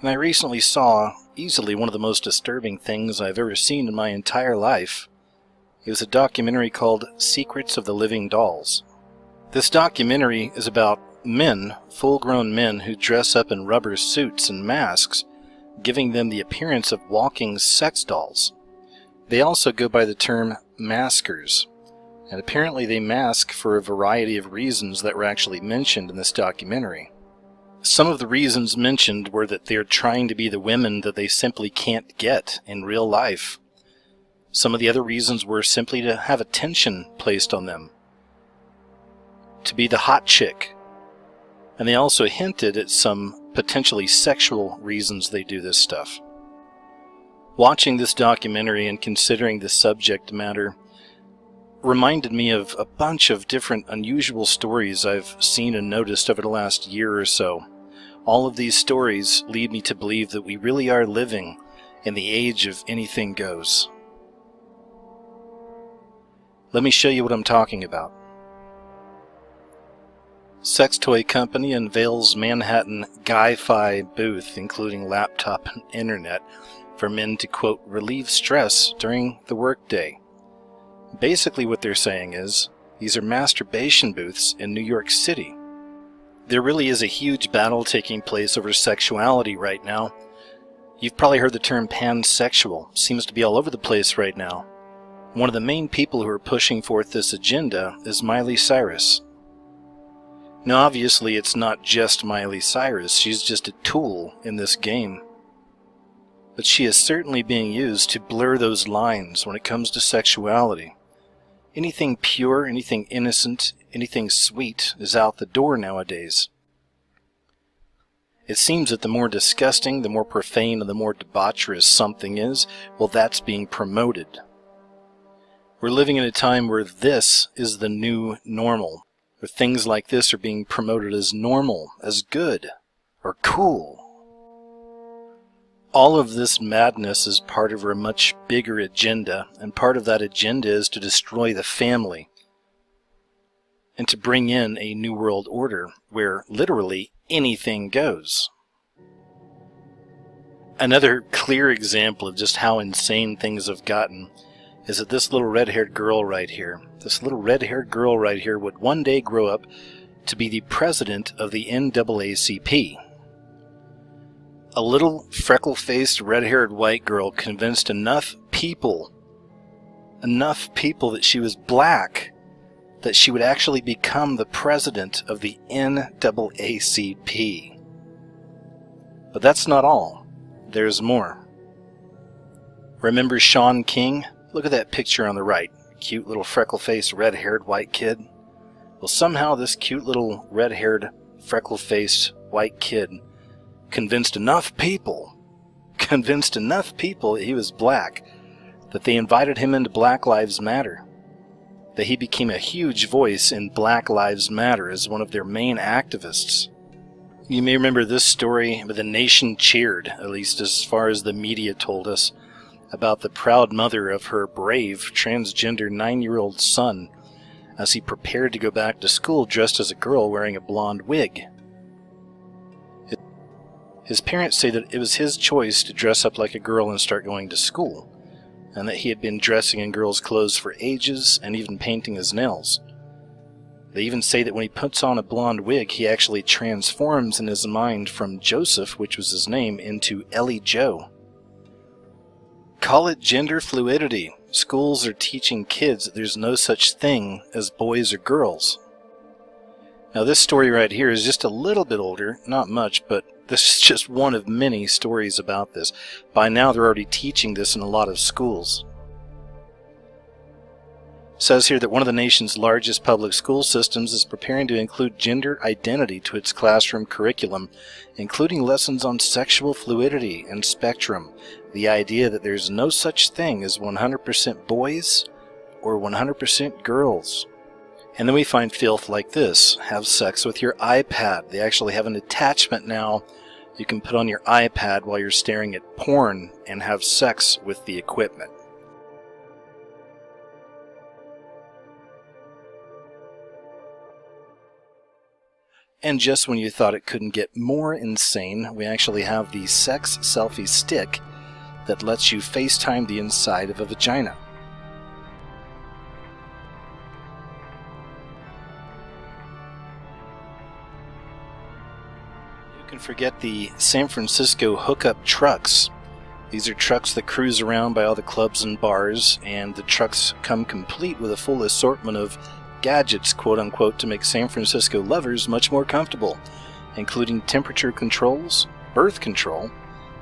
And I recently saw easily one of the most disturbing things I've ever seen in my entire life. It was a documentary called Secrets of the Living Dolls. This documentary is about men, full-grown men, who dress up in rubber suits and masks, giving them the appearance of walking sex dolls. They also go by the term maskers, and apparently they mask for a variety of reasons that were actually mentioned in this documentary. Some of the reasons mentioned were that they're trying to be the women that they simply can't get in real life. Some of the other reasons were simply to have attention placed on them, to be the hot chick. And they also hinted at some potentially sexual reasons they do this stuff. Watching this documentary and considering the subject matter reminded me of a bunch of different unusual stories I've seen and noticed over the last year or so. All of these stories lead me to believe that we really are living in the age of anything goes. Let me show you what I'm talking about. Sex toy company unveils Manhattan Guy-Fi booth, including laptop and internet, for men to, quote, relieve stress during the workday. Basically what they're saying is, these are masturbation booths in New York City. There really is a huge battle taking place over sexuality right now. You've probably heard the term pansexual. Seems to be all over the place right now. One of the main people who are pushing forth this agenda is Miley Cyrus. Now obviously it's not just Miley Cyrus, she's just a tool in this game. But she is certainly being used to blur those lines when it comes to sexuality. Anything pure, anything innocent, anything sweet is out the door nowadays. It seems that the more disgusting, the more profane, and the more debaucherous something is, well, that's being promoted. We're living in a time where this is the new normal, where things like this are being promoted as normal, as good, or cool. All of this madness is part of a much bigger agenda, and part of that agenda is to destroy the family and to bring in a new world order where literally anything goes. Another clear example of just how insane things have gotten is that this little red-haired girl right here, would one day grow up to be the president of the NAACP. A little freckle-faced, red-haired white girl convinced enough people that she was black, that she would actually become the president of the NAACP. But that's not all. There's more. Remember Shaun King? Look at that picture on the right. Cute little freckle-faced, red-haired white kid. Well, somehow this cute little red-haired, freckle-faced white kid convinced enough people that he was black, that they invited him into Black Lives Matter, that he became a huge voice in Black Lives Matter as one of their main activists. You may remember this story, but the nation cheered, at least as far as the media told us, about the proud mother of her brave transgender 9-year-old son as he prepared to go back to school dressed as a girl wearing a blonde wig. His parents say that it was his choice to dress up like a girl and start going to school, and that he had been dressing in girls' clothes for ages and even painting his nails. They even say that when he puts on a blonde wig, he actually transforms in his mind from Joseph, which was his name, into Ellie Joe. Call it gender fluidity. Schools are teaching kids that there's no such thing as boys or girls. Now this story right here is just a little bit older, not much, but this is just one of many stories about this. By now they're already teaching this in a lot of schools. It says here that one of the nation's largest public school systems is preparing to include gender identity to its classroom curriculum, including lessons on sexual fluidity and spectrum, the idea that there's no such thing as 100% boys or 100% girls. And then we find filth like this. Have sex with your iPad. They actually have an attachment now you can put on your iPad while you're staring at porn and have sex with the equipment. And just when you thought it couldn't get more insane, we actually have the sex selfie stick that lets you FaceTime the inside of a vagina. You can forget the San Francisco hookup trucks. These are trucks that cruise around by all the clubs and bars, and the trucks come complete with a full assortment of gadgets, quote-unquote, to make San Francisco lovers much more comfortable, including temperature controls, birth control,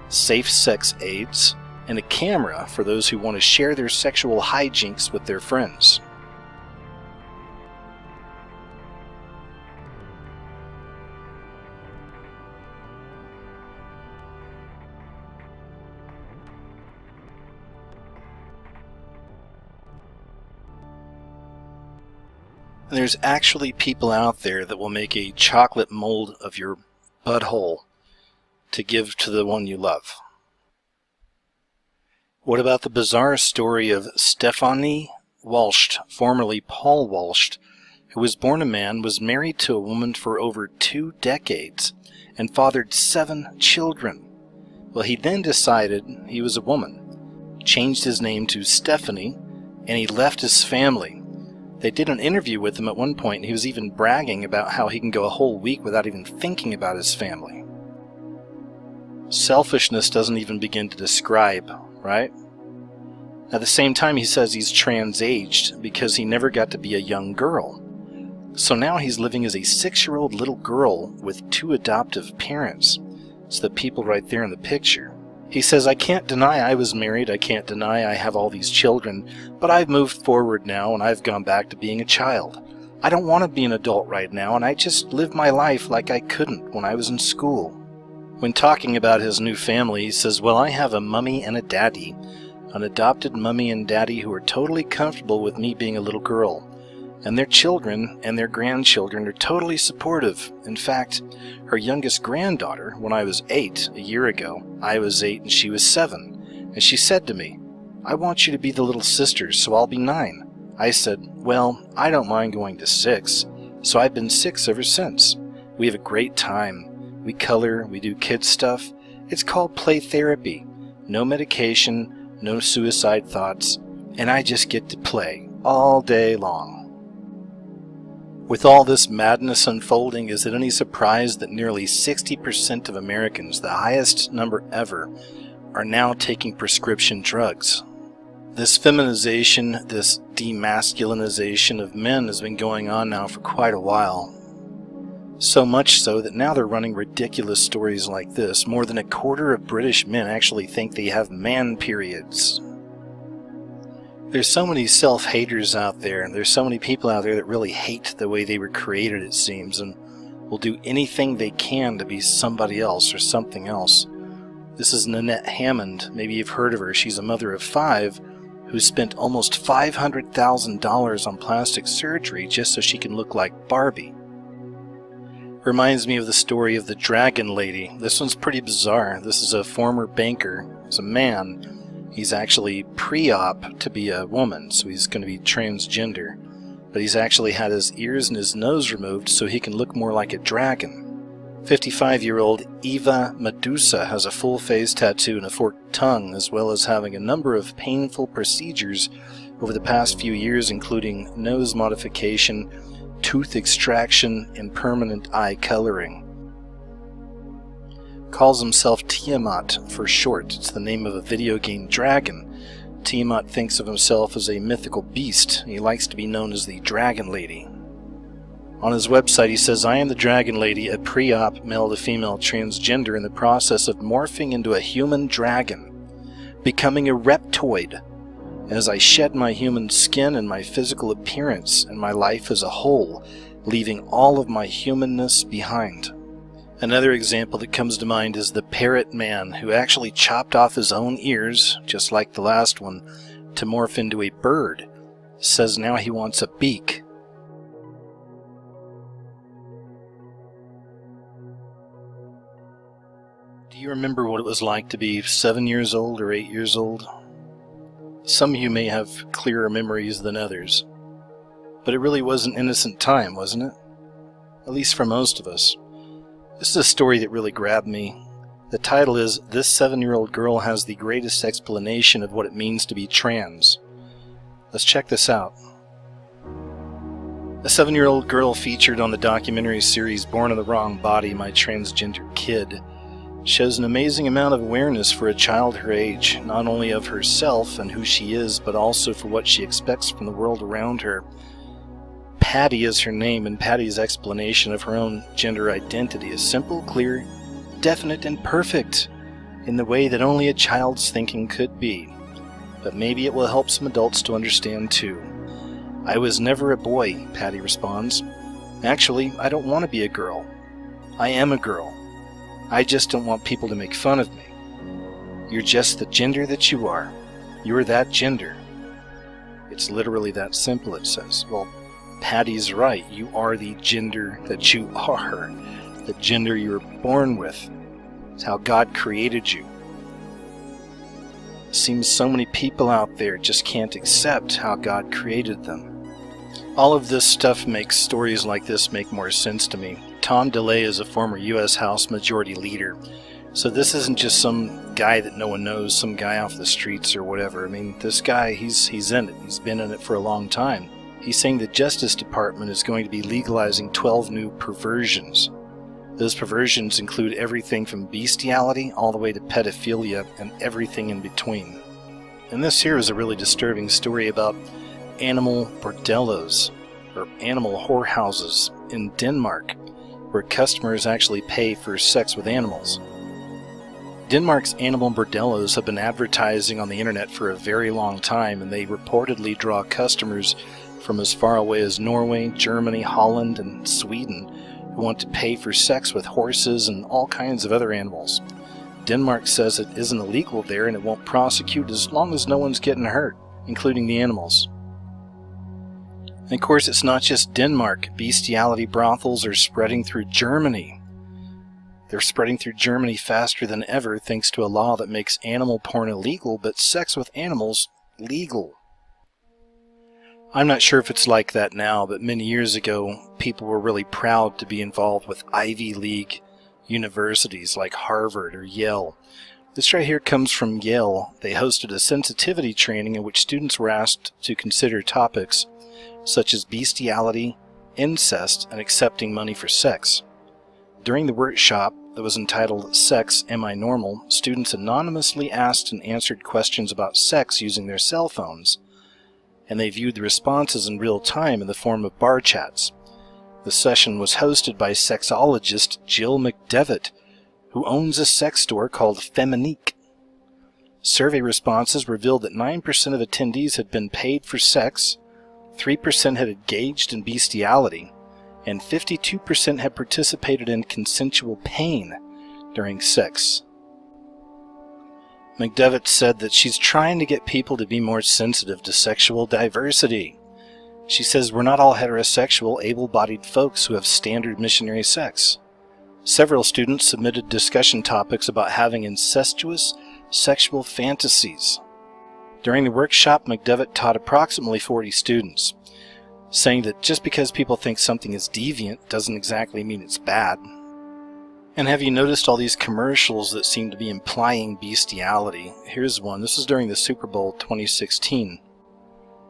safe sex aids, and a camera for those who want to share their sexual hijinks with their friends. And there's actually people out there that will make a chocolate mold of your butthole to give to the one you love. What about the bizarre story of Stephanie Walsh, formerly Paul Walsh, who was born a man, was married to a woman for over 2 decades, and fathered 7 children? Well, he then decided he was a woman, changed his name to Stephanie, and he left his family. They did an interview with him at one point, and he was even bragging about how he can go a whole week without even thinking about his family. Selfishness doesn't even begin to describe, right? At the same time, he says he's trans-aged because he never got to be a young girl. So now he's living as a 6-year-old little girl with 2 adoptive parents. It's the people right there in the picture. He says, I can't deny I was married, I can't deny I have all these children, but I've moved forward now and I've gone back to being a child. I don't want to be an adult right now, and I just live my life like I couldn't when I was in school. When talking about his new family, he says, well, I have a mummy and a daddy, an adopted mummy and daddy who are totally comfortable with me being a little girl. And their children and their grandchildren are totally supportive. In fact, her youngest granddaughter, when I was 8 a year ago, I was 8 and she was 7, and she said to me, I want you to be the little sister, so I'll be 9. I said, well, I don't mind going to 6, so I've been 6 ever since. We have a great time. We color, we do kid stuff. It's called play therapy. No medication, no suicide thoughts, and I just get to play all day long. With all this madness unfolding, is it any surprise that nearly 60% of Americans, the highest number ever, are now taking prescription drugs? This feminization, this demasculinization of men has been going on now for quite a while. So much so that now they're running ridiculous stories like this. More than a quarter of British men actually think they have man periods. There's so many self-haters out there, and there's so many people out there that really hate the way they were created, it seems, and will do anything they can to be somebody else or something else. This is Nanette Hammond. Maybe you've heard of her. She's a mother of 5 who spent almost $500,000 on plastic surgery just so she can look like Barbie. Reminds me of the story of the Dragon Lady. This one's pretty bizarre. This is a former banker. He's a man. He's actually pre-op to be a woman, so he's going to be transgender. But he's actually had his ears and his nose removed so he can look more like a dragon. 55-year-old Eva Medusa has a full face tattoo and a forked tongue, as well as having a number of painful procedures over the past few years, including nose modification, tooth extraction, and permanent eye coloring. Calls himself Tiamat for short. It's the name of a video game dragon. Tiamat thinks of himself as a mythical beast. He likes to be known as the Dragon Lady. On his website he says, I am the Dragon Lady, a pre-op male-to-female transgender in the process of morphing into a human dragon, becoming a reptoid, as I shed my human skin and my physical appearance and my life as a whole, leaving all of my humanness behind. Another example that comes to mind is the Parrot Man, who actually chopped off his own ears, just like the last one, to morph into a bird. Says now he wants a beak. Do you remember what it was like to be 7 years old or 8 years old? Some of you may have clearer memories than others. But it really was an innocent time, wasn't it? at least for most of us. This is a story that really grabbed me. The title is "This 7-Year-Old Girl Has the Greatest Explanation of What It Means to Be Trans." Let's check this out. A 7-year-old girl featured on the documentary series Born in the Wrong Body, My Transgender Kid, shows an amazing amount of awareness for a child her age, not only of herself and who she is, but also for what she expects from the world around her. Patty is her name, and Patty's explanation of her own gender identity is simple, clear, definite, and perfect, in the way that only a child's thinking could be. But maybe it will help some adults to understand too. "I was never a boy," Patty responds. "Actually, I don't want to be a girl. I am a girl. I just don't want people to make fun of me. You're just the gender that you are. You're that gender." It's literally that simple, it says. Well, Patty's right. You are the gender that you are. The gender you were born with. It's how God created you. It seems so many people out there just can't accept how God created them. All of this stuff makes stories like this make more sense to me. Tom DeLay is a former U.S. House Majority Leader, so this isn't just some guy that no one knows, some guy off the streets or whatever. I mean, this guy, he's in it. He's been in it for a long time. He's saying the Justice Department is going to be legalizing 12 new perversions. Those perversions include everything from bestiality all the way to pedophilia and everything in between. And this here is a really disturbing story about animal bordellos, or animal whorehouses, in Denmark, where customers actually pay for sex with animals. Denmark's animal bordellos have been advertising on the internet for a very long time, and they reportedly draw customers from as far away as Norway, Germany, Holland, and Sweden who want to pay for sex with horses and all kinds of other animals. Denmark says it isn't illegal there and it won't prosecute as long as no one's getting hurt, including the animals. And of course, it's not just Denmark. Bestiality brothels are spreading through Germany. They're spreading through Germany faster than ever thanks to a law that makes animal porn illegal, but sex with animals legal. I'm not sure if it's like that now, but many years ago, people were really proud to be involved with Ivy League universities like Harvard or Yale. This right here comes from Yale. They hosted a sensitivity training in which students were asked to consider topics such as bestiality, incest, and accepting money for sex. During the workshop that was entitled "Sex, Am I Normal?", students anonymously asked and answered questions about sex using their cell phones, and they viewed the responses in real time in the form of bar chats. The session was hosted by sexologist Jill McDevitt, who owns a sex store called Feminique. Survey responses revealed that 9% of attendees had been paid for sex, 3% had engaged in bestiality, and 52% had participated in consensual pain during sex. McDevitt said that she's trying to get people to be more sensitive to sexual diversity. She says we're not all heterosexual, able-bodied folks who have standard missionary sex. Several students submitted discussion topics about having incestuous sexual fantasies. During the workshop, McDevitt taught approximately 40 students, saying that just because people think something is deviant doesn't exactly mean it's bad. And have you noticed all these commercials that seem to be implying bestiality? Here's one. This is during the Super Bowl 2016.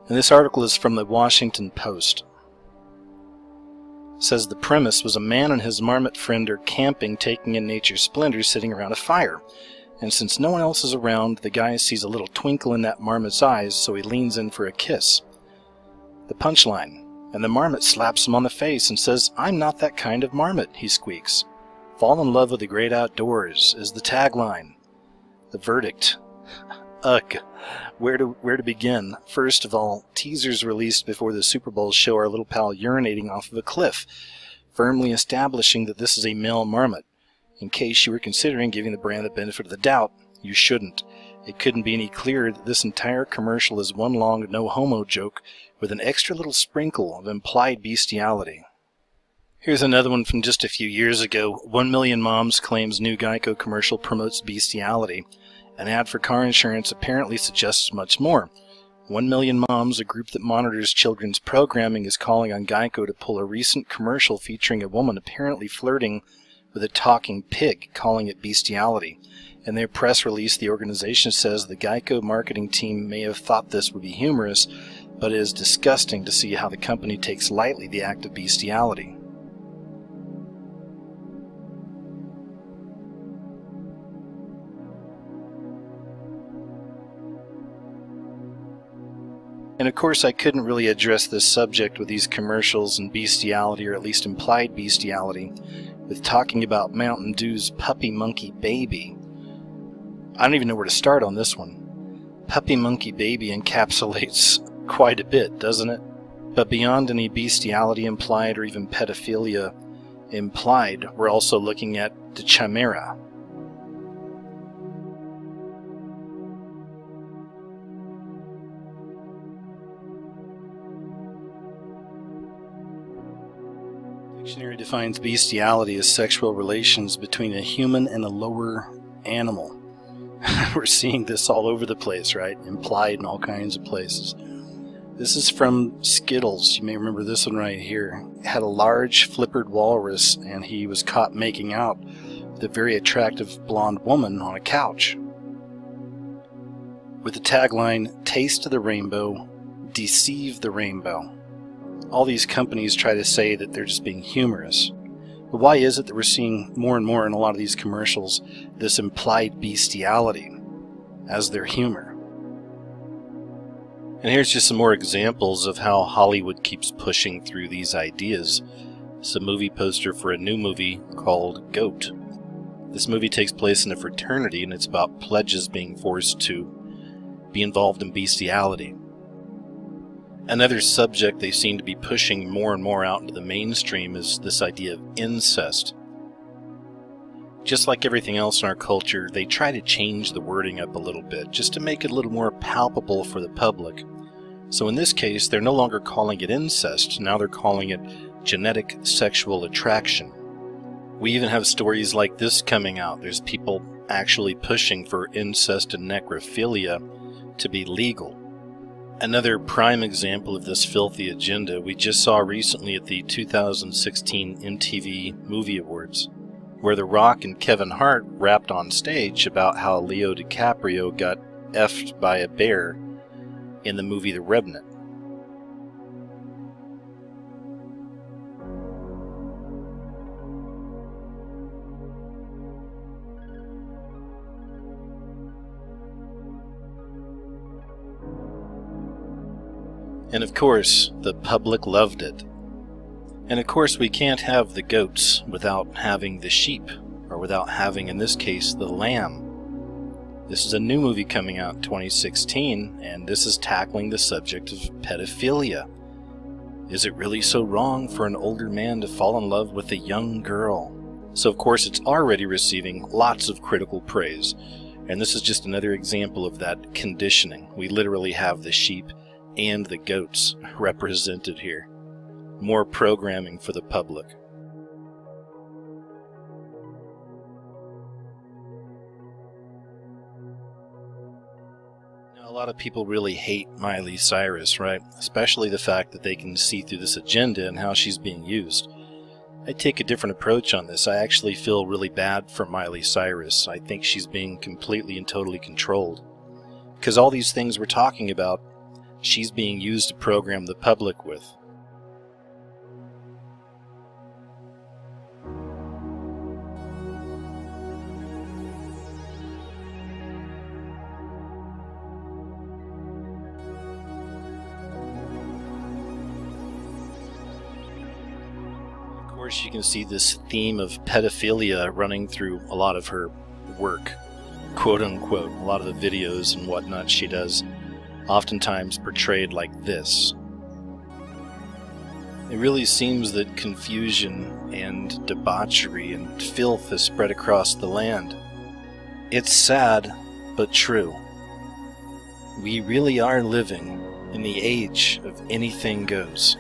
And this article is from the Washington Post. It says the premise was a man and his marmot friend are camping, taking in nature's splendor, sitting around a fire. And since no one else is around, the guy sees a little twinkle in that marmot's eyes, so he leans in for a kiss. The punchline. And the marmot slaps him on the face and says, "I'm not that kind of marmot," he squeaks. "Fall in love with the great outdoors" is the tagline. The verdict. Ugh. Where to begin? First of all, teasers released before the Super Bowl show our little pal urinating off of a cliff, firmly establishing that this is a male marmot. In case you were considering giving the brand the benefit of the doubt, you shouldn't. It couldn't be any clearer that this entire commercial is one long no-homo joke with an extra little sprinkle of implied bestiality. Here's another one from just a few years ago. 1 Million Moms claims new Geico commercial promotes bestiality. An ad for car insurance apparently suggests much more. 1 Million Moms, a group that monitors children's programming, is calling on Geico to pull a recent commercial featuring a woman apparently flirting with a talking pig, calling it bestiality. In their press release, the organization says the Geico marketing team may have thought this would be humorous, but it is disgusting to see how the company takes lightly the act of bestiality. And of course I couldn't really address this subject with these commercials and bestiality, or at least implied bestiality, with talking about Mountain Dew's Puppy Monkey Baby. I don't even know where to start on this one. Puppy Monkey Baby encapsulates quite a bit, doesn't it? But beyond any bestiality implied or even pedophilia implied, we're also looking at the chimera. The dictionary defines bestiality as sexual relations between a human and a lower animal. We're seeing this all over the place, right? Implied in all kinds of places. This is from Skittles. You may remember this one right here. It had a large flippered walrus, and he was caught making out with a very attractive blonde woman on a couch, with the tagline, "Taste the rainbow, deceive the rainbow." All these companies try to say that they're just being humorous. But why is it that we're seeing more and more in a lot of these commercials this implied bestiality as their humor? And here's just some more examples of how Hollywood keeps pushing through these ideas. It's a movie poster for a new movie called Goat. This movie takes place in a fraternity, and it's about pledges being forced to be involved in bestiality. Another subject they seem to be pushing more and more out into the mainstream is this idea of incest. Just like everything else in our culture, they try to change the wording up a little bit, just to make it a little more palpable for the public. So in this case, they're no longer calling it incest, now they're calling it genetic sexual attraction. We even have stories like this coming out. There's people actually pushing for incest and necrophilia to be legal. Another prime example of this filthy agenda we just saw recently at the 2016 MTV Movie Awards, where The Rock and Kevin Hart rapped on stage about how Leo DiCaprio got effed by a bear in the movie The Revenant. And of course, the public loved it. And of course, we can't have the goats without having the sheep, or without having, in this case, the lamb. This is a new movie coming out in 2016, and this is tackling the subject of pedophilia. Is it really so wrong for an older man to fall in love with a young girl? So of course, it's already receiving lots of critical praise. And this is just another example of that conditioning. We literally have the sheep and the goats represented here. More programming for the public. Now, a lot of people really hate Miley Cyrus, right? Especially the fact that they can see through this agenda and how she's being used. I take a different approach on this. I actually feel really bad for Miley Cyrus. I think she's being completely and totally controlled. Because all these things we're talking about, she's being used to program the public with. Of course, you can see this theme of pedophilia running through a lot of her work, quote unquote. A lot of the videos and whatnot she does, oftentimes portrayed like this. It really seems that confusion and debauchery and filth has spread across the land. It's sad, but true. We really are living in the age of anything goes.